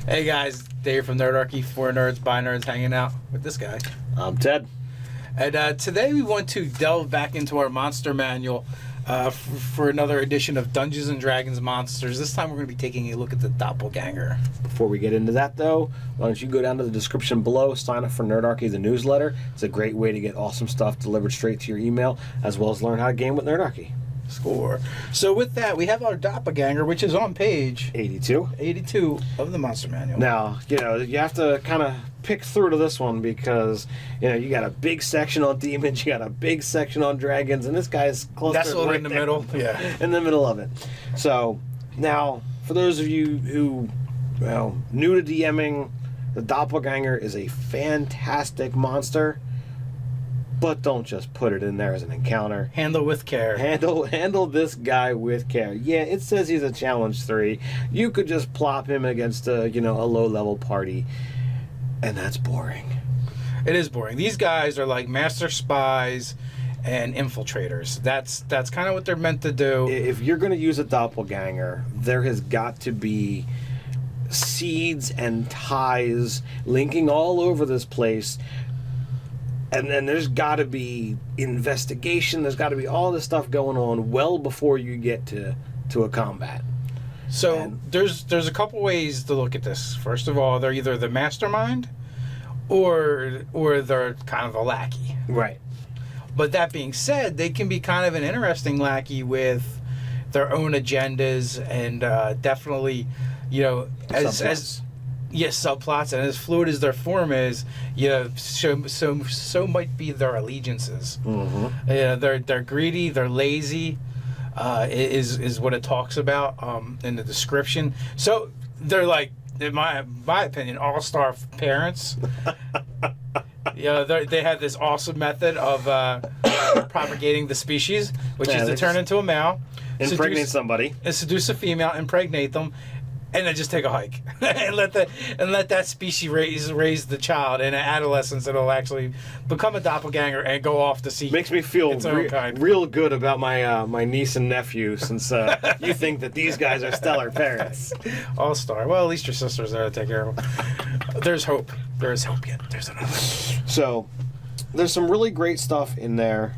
Hey guys, Dave from Nerdarchy, for nerds, by nerds, hanging out with this guy. I'm Ted. And today we want to delve back into our monster manual for another edition of Dungeons & Dragons Monsters. This time we're going to be taking a look at the Doppelganger. Before we get into that, though, why don't you go down to the description below, sign up for Nerdarchy, the newsletter. It's a great way to get awesome stuff delivered straight to your email, as well as learn how to game with Nerdarchy. Score. So with that, we have our Doppelganger, which is on page 82 of the monster manual. Now, you have to kind of pick through to this one because, you got a big section on demons, you got a big section on dragons, and this guy's close That's to all right in the there, middle. Yeah. in the middle of it. So, now, for those of you who, new to DMing, the Doppelganger is a fantastic monster. But don't just put it in there as an encounter. Handle with care. Handle this guy with care. Yeah, it says he's a challenge 3. You could just plop him against a low-level party, and that's boring. It is boring. These guys are like master spies and infiltrators. That's kind of what they're meant to do. If you're going to use a Doppelganger, there has got to be seeds and ties linking all over this place. And then there's got to be investigation. There's got to be all this stuff going on well before you get to a combat. So there's a couple ways to look at this. First of all, they're either the mastermind or they're kind of a lackey. Right. But that being said, they can be kind of an interesting lackey with their own agendas and definitely, subplots, and as fluid as their form is, so might be their allegiances. Mm-hmm. They're greedy, they're lazy, is what it talks about in the description. So they're like, in my opinion, all-star parents. They have this awesome method of propagating the species, which is to turn into a male, impregnate somebody, and seduce a female, impregnate them, and then just take a hike and let that species raise the child. In adolescence, it'll actually become a doppelganger and go off to see. Makes me feel real good about my niece and nephew, since you think that these guys are stellar parents. All star. Well, at least your sister's there to take care of them. There's hope. There is hope yet. There's another. So, there's some really great stuff in there.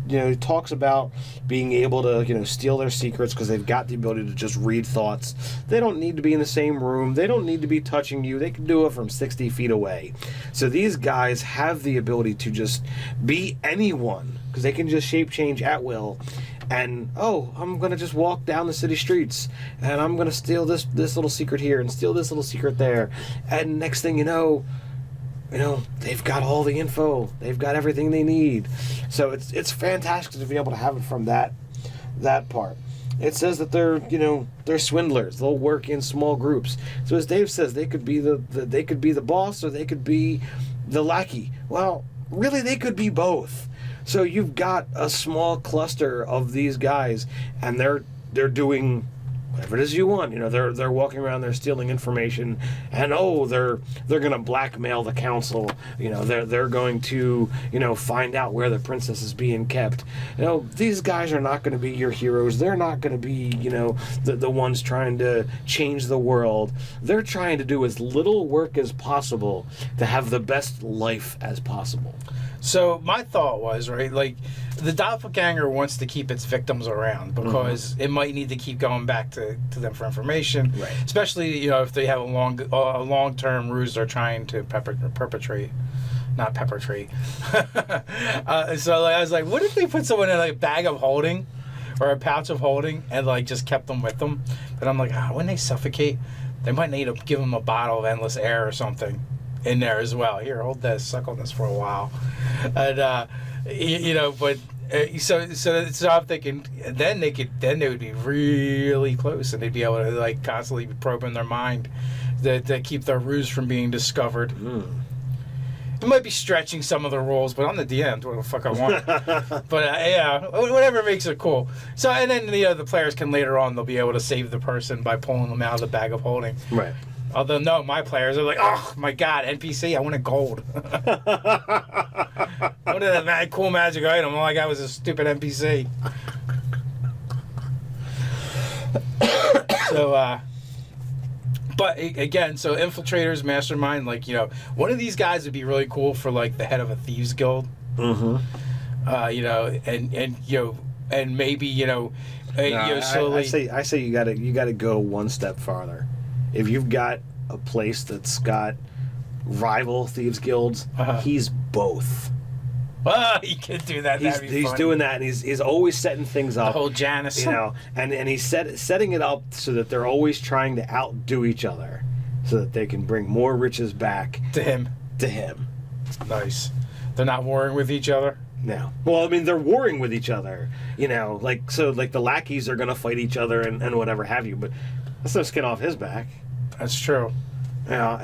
It talks about being able to, steal their secrets because they've got the ability to just read thoughts. They don't need to be in the same room. They don't need to be touching you. They can do it from 60 feet away. So these guys have the ability to just be anyone because they can just shape change at will. And, I'm going to just walk down the city streets and I'm going to steal this little secret here and steal this little secret there. And next thing you know, they've got all the info. They've got everything they need. So it's fantastic to be able to have it from that part. It says that they're swindlers. They'll work in small groups. So as Dave says, they could be they could be the boss or they could be the lackey. Well, really, they could be both. So you've got a small cluster of these guys, and they're doing whatever it is you want. They're walking around, they're stealing information, and they're going to blackmail the council. They're going to find out where the princess is being kept. These guys are not going to be your heroes. They're not going to be the ones trying to change the world. They're trying to do as little work as possible to have the best life as possible. So my thought was, right, like the doppelganger wants to keep its victims around because it might need to keep going back to them for information, right? Especially if they have a long-term ruse they're trying to perpetrate. Not perpetrate. So I was like, what if they put someone in a bag of holding or a pouch of holding and just kept them with them? But I'm like, when they suffocate, they might need to give them a bottle of endless air or something in there as well. Here, hold this, suck on this for a while, and so I'm thinking then they would be really close and they'd be able to constantly be probing their mind to keep their ruse from being discovered. It might be stretching some of the rules, but I'm the DM. Do what the fuck I want. But whatever makes it cool. So and then the players can later on they'll be able to save the person by pulling them out of the bag of holding. Right. Although, no, my players are like, oh, my God, NPC, I want a gold. What is that cool magic item? All I got was a stupid NPC. So, But again, so infiltrators, mastermind, like, you know, one of these guys would be really cool for like the head of a thieves guild. Mm-hmm. You know, and you know, and maybe, you know, No, you know, slowly. I say you gotta go one step farther. If you've got a place that's got rival thieves guilds, he's both. He could do that. He's doing that, and he's always setting things up. The whole Janus, you know, and he's setting it up so that they're always trying to outdo each other, so that they can bring more riches back to him. Nice. They're not warring with each other. No. Well, I mean, they're warring with each other. You know, like the lackeys are gonna fight each other and whatever have you, but that's no skin off his back. That's true. You know,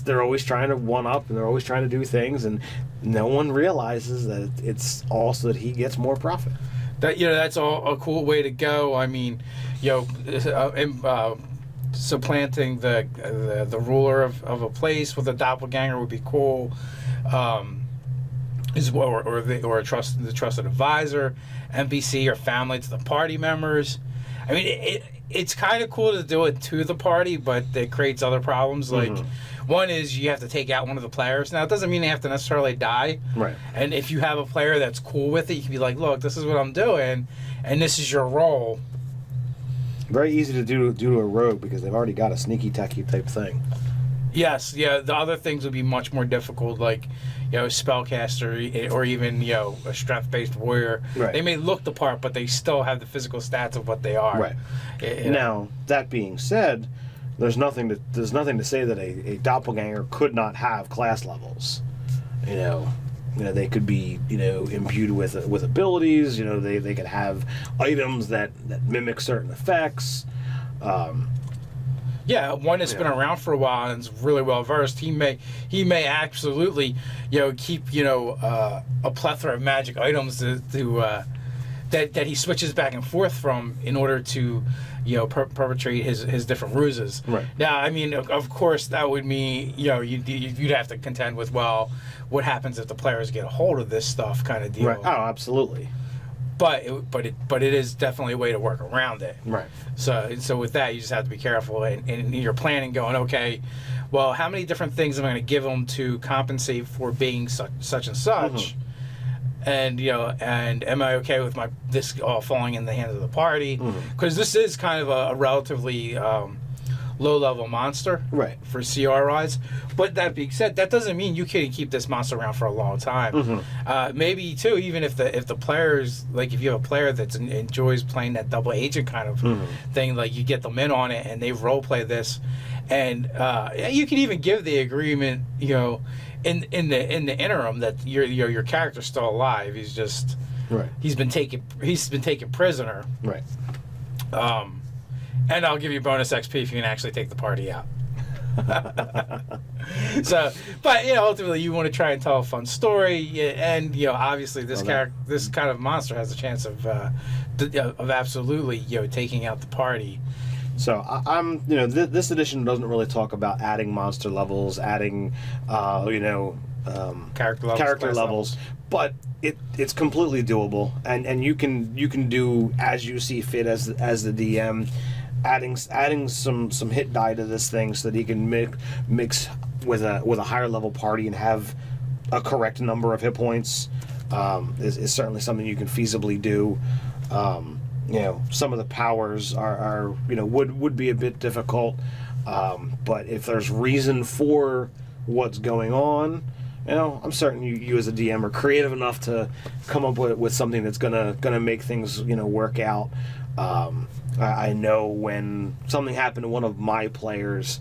they're always trying to one up, and they're always trying to do things, and no one realizes that it's all so that he gets more profit. That, you know, that's all a cool way to go. I mean, you know, supplanting the ruler of a place with a doppelganger would be cool. As well, or the trusted advisor, NPC or family to the party members. I mean, it's kind of cool to do it to the party, but it creates other problems. Like, one is you have to take out one of the players. Now, it doesn't mean they have to necessarily die. Right. And if you have a player that's cool with it, you can be like, look, this is what I'm doing, and this is your role. Very easy to do to a rogue because they've already got a sneaky tacky type thing. Yes, yeah. The other things would be much more difficult, like, you know, spellcaster or even, you know, a strength-based warrior. Right. They may look the part, but they still have the physical stats of what they are. Right. You know? Now, that being said, there's nothing to say that a doppelganger could not have class levels. You know, they could be, you know, imbued with abilities. You know, they could have items that mimic certain effects. Yeah, one that's been around for a while and is really well versed. He may absolutely, you know, keep, you know, a plethora of magic items that he switches back and forth from in order to, you know, perpetrate his different ruses. Right. Now, I mean, of course, that would mean, you know, you'd have to contend with, well, what happens if the players get a hold of this stuff, kind of deal. Right. Oh, absolutely. But it is definitely a way to work around it. Right. So with that, you just have to be careful and you're planning, going, okay, well, how many different things am I going to give them to compensate for being such and such, and, you know, and am I okay with this all falling in the hands of the party? Because this is kind of a relatively low-level monster, right, for CR-wise. But that being said, that doesn't mean you can't keep this monster around for a long time. Maybe too, even if the players, like if you have a player that enjoys playing that double agent kind of thing, like you get them in on it and they role play this, and you can even give the agreement, you know, in the interim that your character's still alive. He's just he's been taken prisoner. Right. And I'll give you bonus XP if you can actually take the party out. So, but, you know, ultimately you want to try and tell a fun story, and, you know, obviously this kind of monster has a chance of absolutely, you know, taking out the party. So I'm, you know, this edition doesn't really talk about adding monster levels, adding, you know, character levels, but it's completely doable, and you can do as you see fit as the DM. Adding some hit die to this thing so that he can mix with a higher level party and have a correct number of hit points is certainly something you can feasibly do. You know, some of the powers are you know would be a bit difficult, but if there's reason for what's going on, you know, I'm certain you as a DM are creative enough to come up with something that's gonna make things, you know, work out. I know when something happened to one of my players,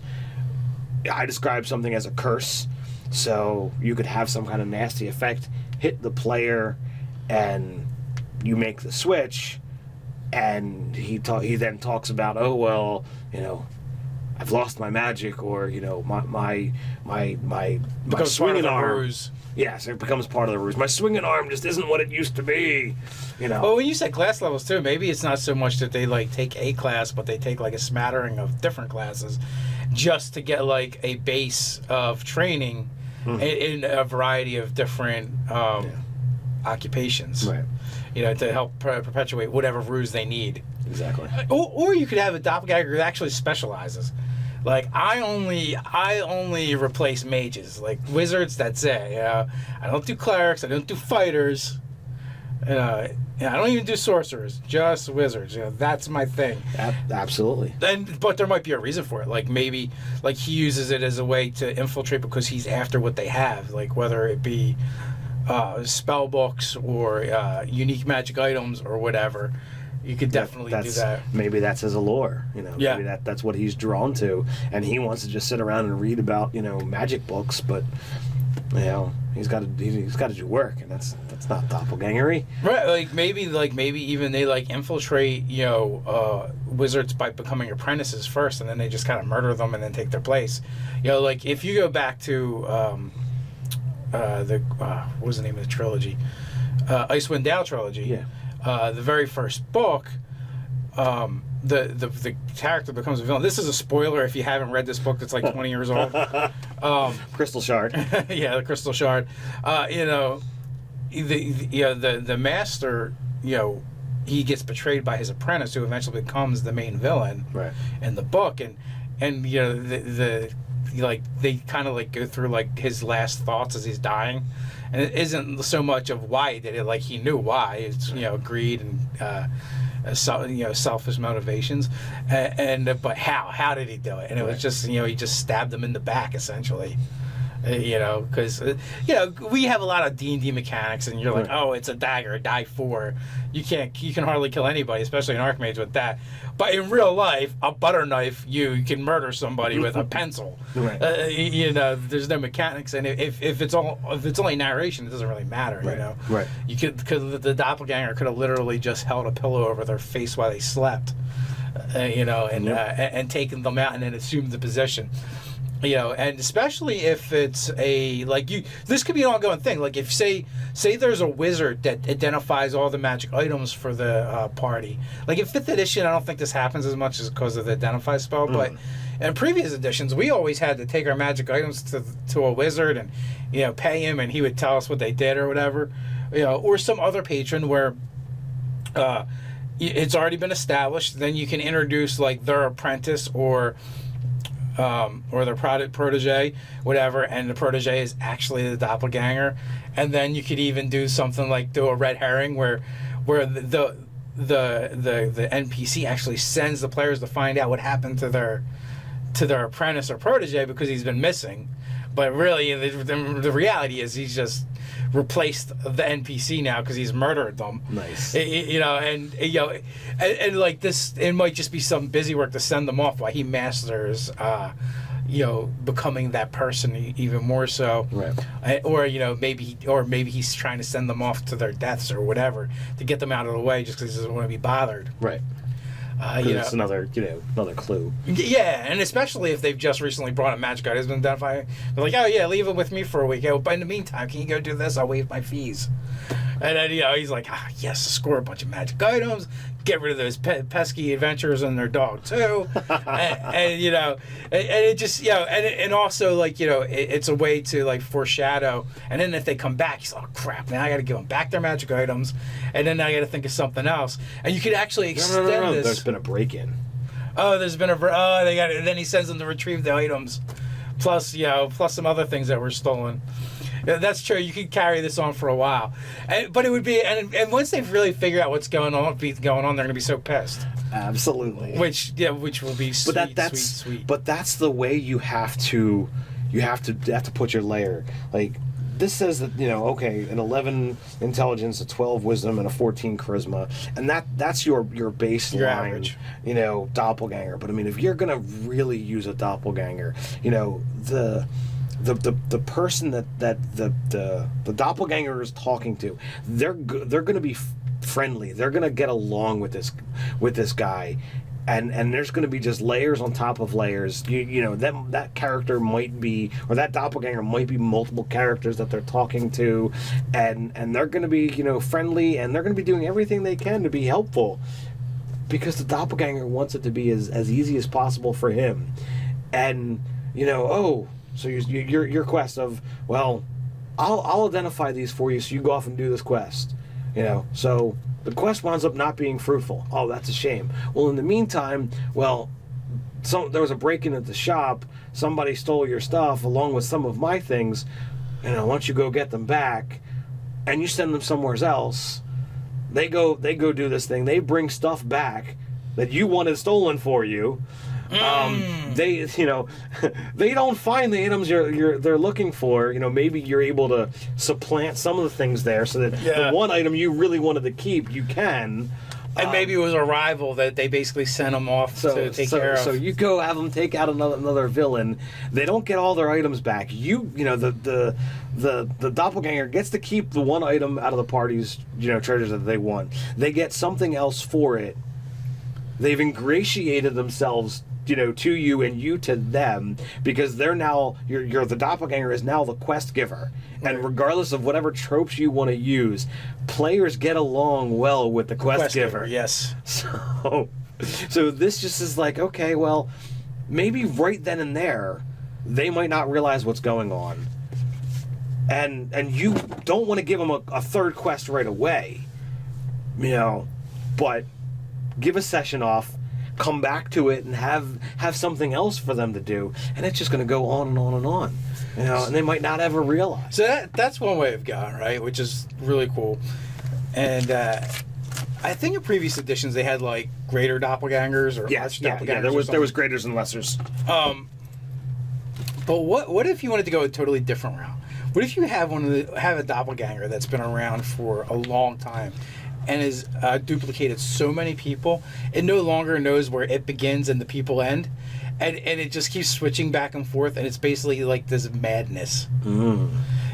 I described something as a curse. So you could have some kind of nasty effect hit the player, and you make the switch, and he then talks about, oh well, you know, I've lost my magic, or, you know, my swinging arm. Ruse. Yes, it becomes part of the ruse. My swinging arm just isn't what it used to be, you know. Well, when you said class levels too, maybe it's not so much that they like take a class, but they take like a smattering of different classes, just to get like a base of training in a variety of different occupations. Right. You know, to help perpetuate whatever ruse they need. Exactly. Or you could have a doppelganger that actually specializes. Like I only replace mages. Like wizards, that's it. You know, I don't do clerics. I don't do fighters. I don't even do sorcerers. Just wizards. You know, that's my thing. Absolutely. But there might be a reason for it. Like maybe like he uses it as a way to infiltrate because he's after what they have. Like whether it be spell books or unique magic items or whatever. You could definitely do that. Maybe that's his allure, you know. Yeah. Maybe that's what he's drawn to, and he wants to just sit around and read about, you know, magic books. But you know, he's got to do work, and that's not doppelgangery. Right? Like maybe even they like infiltrate, you know, wizards by becoming apprentices first, and then they just kind of murder them and then take their place. You know, like if you go back to what was the name of the trilogy? Icewind Dale trilogy. Yeah. The very first book, the character becomes a villain. This is a spoiler if you haven't read this book that's like 20 years old. Crystal Shard. Yeah, the Crystal Shard. You know, the master, you know, he gets betrayed by his apprentice, who eventually becomes the main villain in the book, and you know they kind of like go through like his last thoughts as he's dying, and it isn't so much of why he did it. Like he knew why. It's, you know, greed and selfish motivations, but how did he do it? And it was just, you know, he just stabbed him in the back essentially. You know, because you know, we have a lot of D&D mechanics, and you're like, oh, it's a dagger, die 4. You can hardly kill anybody, especially an archmage with that. But in real life, a butter knife, you can murder somebody with a pencil. You know, there's no mechanics, and if it's only narration, it doesn't really matter. You know, because the doppelganger could have literally just held a pillow over their face while they slept. You know, and taken them out and then assumed the position. You know, and especially if it's this could be an ongoing thing. Like if say there's a wizard that identifies all the magic items for the party. Like in 5th edition, I don't think this happens as much as because of the identify spell, but in previous editions, we always had to take our magic items to a wizard and, you know, pay him, and he would tell us what they did or whatever. You know, or some other patron where it's already been established. Then you can introduce like their apprentice or their protege, whatever, and the protege is actually the doppelganger. And then you could even do something like do a red herring where the NPC actually sends the players to find out what happened to their apprentice or protege because he's been missing. But really, the reality is he's just replaced the NPC now because he's murdered them. Nice. You know, and you know, and like this, it might just be some busy work to send them off while he masters, you know, becoming that person even more so. Right. Or you know, maybe he's trying to send them off to their deaths or whatever to get them out of the way just because he doesn't want to be bothered. Right. You know, it's another clue. Yeah, and especially if they've just recently brought a magic item to identify, they're like, oh yeah, leave him with me for a week. Oh, but in the meantime, can you go do this? I'll waive my fees. And then, you know, he's like, yes, score a bunch of magic items, get rid of those pesky adventurers and their dog too, and you know, and it just, you know, and also like, you know, it's a way to like foreshadow. And then if they come back, he's like, oh crap, man, I got to give them back their magic items, and then I got to think of something else. And you could actually extend this. There's been a break-in. Oh, there's been they got it. And then he sends them to retrieve the items, plus some other things that were stolen. Yeah, that's true. You could carry this on for a while, but it would be and once they really figure out what's going on, they're going to be so pissed. Absolutely. Which will be sweet. But that's the way you have to put your layer. Like this says that, you know, okay, an 11 intelligence, a 12 wisdom, and a 14 charisma, and that's your baseline, your average, you know, doppelganger. But I mean, if you're gonna really use a doppelganger, you know, the person that the doppelganger is talking to, they're going to be friendly. They're going to get along with this guy, and there's going to be just layers on top of layers. You know, that character might be, or that doppelganger might be multiple characters that they're talking to, and they're going to be, you know, friendly, and they're going to be doing everything they can to be helpful, because the doppelganger wants it to be as easy as possible for him. And you know, so your quest of, well, I'll identify these for you, so you go off and do this quest. You know, so the quest winds up not being fruitful. Oh, that's a shame. Well, in the meantime, well, there was a break-in at the shop. Somebody stole your stuff along with some of my things. Why don't you go get them back, and you send them somewhere else. They go do this thing. They bring stuff back that you wanted stolen for you. They they don't find the items they're looking for. Maybe you're able to supplant some of the things there so that the one item you really wanted to keep, you can. And maybe it was a rival that they basically sent them off to take care of. So you go have them take out another villain. They don't get all their items back. The doppelganger gets to keep the one item out of the party's treasures that they want. They get something else for it. They've ingratiated themselves to you and you to them, because they're now you're the doppelganger is now the quest giver. And regardless of whatever tropes you want to use, players get along well with the quest giver. Yes. So this just is like, okay, well, maybe right then and there they might not realize what's going on, and you don't want to give them a third quest right away, but give a session off, come back to it, and have something else for them to do, and it's just going to go on and on and on, and they might not ever realize. So that's one way of going, right? Which is really cool. And I think in previous editions they had like greater doppelgangers or less doppelgangers. Yeah. There was graders and lessers. But what if you wanted to go a totally different route? What if you have a doppelganger that's been around for a long time and has duplicated so many people, it no longer knows where it begins and the people end, and it just keeps switching back and forth, and it's basically like this madness.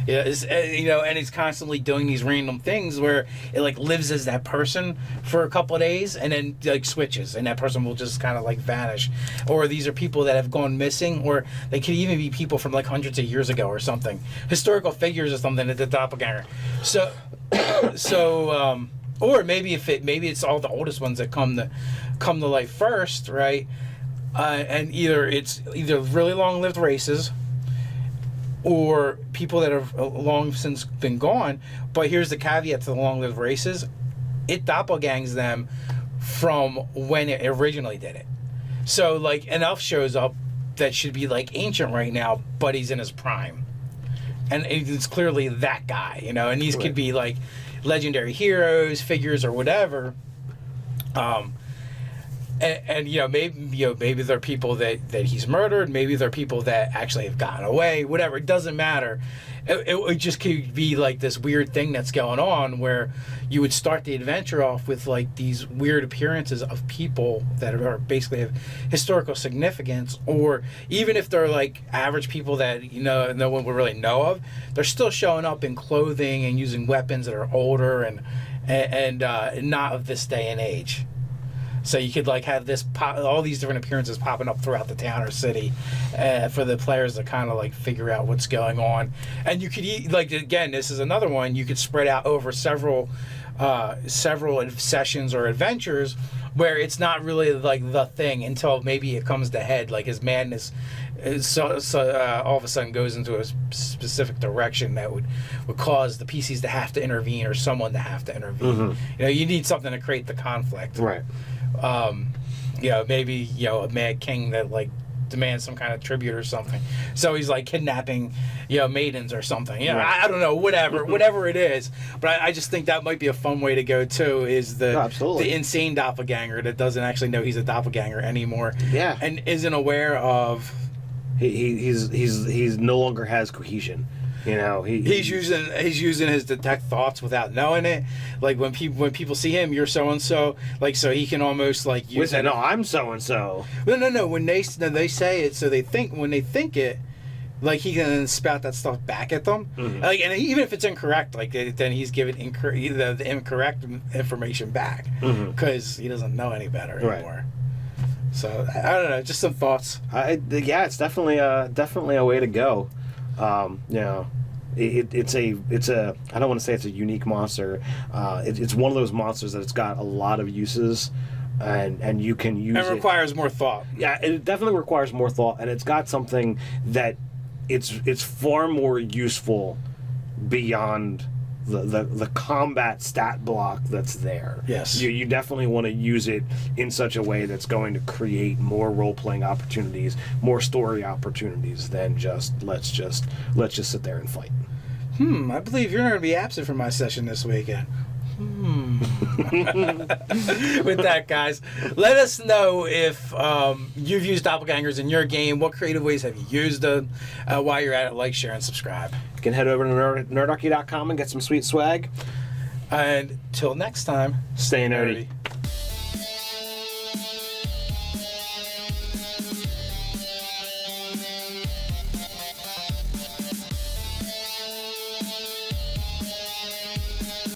Yeah, and it's constantly doing these random things where it like lives as that person for a couple of days and then like switches, and that person will just kind of like vanish. Or these are people that have gone missing, or they could even be people from like hundreds of years ago or something, historical figures or something at the doppelganger. Or maybe it's all the oldest ones that come to life first, right? And it's either really long-lived races or people that have long since been gone. But here's the caveat to the long-lived races: it doppelgangs them from when it originally did it. So like an elf shows up that should be like ancient right now, but he's in his prime, and it's clearly that guy, And these could be like legendary heroes, figures, or whatever. Maybe they're people that he's murdered. Maybe they're people that actually have gotten away. Whatever, it doesn't matter. It just could be like this weird thing that's going on where you would start the adventure off with like these weird appearances of people that are basically have historical significance, or even if they're like average people that no one would really know of, they're still showing up in clothing and using weapons that are older and not of this day and age. So you could like have all these different appearances popping up throughout the town or city for the players to kind of like figure out what's going on. And you could again, this is another one you could spread out over several sessions or adventures where it's not really like the thing until maybe it comes to head, like his madness all of a sudden goes into a specific direction that would cause the PCs to have to intervene or someone to have to intervene. You need something to create the conflict, right? Maybe a mad king that like demands some kind of tribute or something, so he's like kidnapping maidens or something. Right. I don't know, whatever it is, but I just think that might be a fun way to go too, is the insane doppelganger that doesn't actually know he's a doppelganger anymore, and isn't aware of he's no longer has cohesion. He's using his detect thoughts without knowing it. Like when people see him, you're so and so. Like so he can almost like use it. No, I'm so and so. No. When they say it, so when they think it, like he can then spout that stuff back at them. Like, and even if it's incorrect, like then he's giving the incorrect information back because he doesn't know any better anymore. Right. So I don't know, just some thoughts. It's definitely a way to go. It's a I don't want to say it's a unique monster. It's one of those monsters that it's got a lot of uses, and you can use it. It requires more thought. Yeah, it definitely requires more thought, and it's got something that it's far more useful beyond the combat stat block that's there. Yes. You definitely want to use it in such a way that's going to create more role-playing opportunities, more story opportunities than just let's just sit there and fight. I believe you're going to be absent from my session this weekend. With that, guys, let us know if you've used doppelgangers in your game. What creative ways have you used them? While you're at it, like, share, and subscribe. You can head over to nerdarchy.com and get some sweet swag. And till next time, Stay nerdy.